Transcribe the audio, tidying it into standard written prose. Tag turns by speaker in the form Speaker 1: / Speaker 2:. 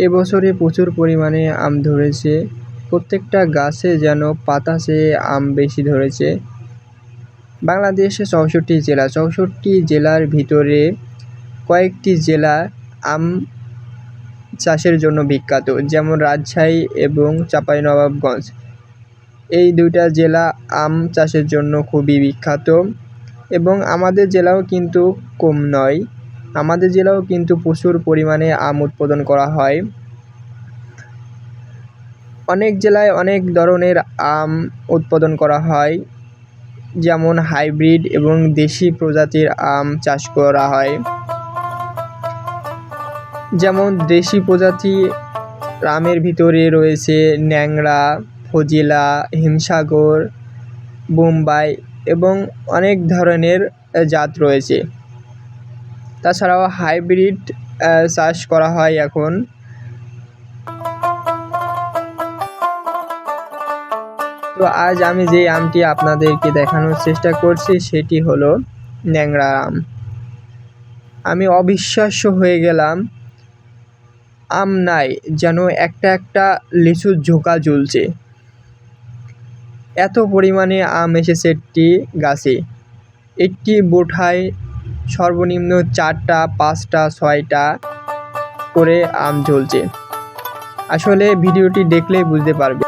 Speaker 1: এবছরে প্রচুর পরিমাণে আম ধরেছে। প্রত্যেকটা গাছে যেন পাতা চেয়ে আম বেশি ধরেছে। বাংলাদেশে 64 জেলার ভিতরে কয়েকটি জেলা আম চাষের জন্য বিখ্যাত, যেমন রাজশাহী এবং চাঁপাইনবাবগঞ্জ। এই দুইটা জেলা আম চাষের জন্য খুবই বিখ্যাত এবং আমাদের জেলাও কিন্তু কম নয়। আমাদের জেলাও কিন্তু প্রচুর পরিমাণে আম উৎপাদন করা হয়। অনেক জেলায় অনেক ধরনের আম উৎপাদন করা হয়, যেমন হাইব্রিড এবং দেশি প্রজাতির আম চাষ করা হয়। যেমন দেশি প্রজাতি আমের ভিতরে রয়েছে ন্যাংরা, ফজিলা, হিমসাগর, বোম্বাই এবং অনেক ধরনের জাত রয়েছে। তাছাড়াও হাইব্রিড চাষ করা হয় এখন। তো আজ আমি যে আমটি আপনাদেরকে দেখানোর চেষ্টা করছি সেটি হলো ন্যাংরা আম। আমি অবিশ্বাস্য হয়ে গেলাম, আম নাই, যেন একটা একটা লিচুর ঝোঁকা ঝুলছে। এত পরিমাণে আম এসেছে একটি গাছে। একটি বোঠায় সর্বনিম্ন 4টা, 5টা, 6টা করে আম ঝুলছে। আসলে ভিডিওটি দেখলেই বুঝতে পারবে।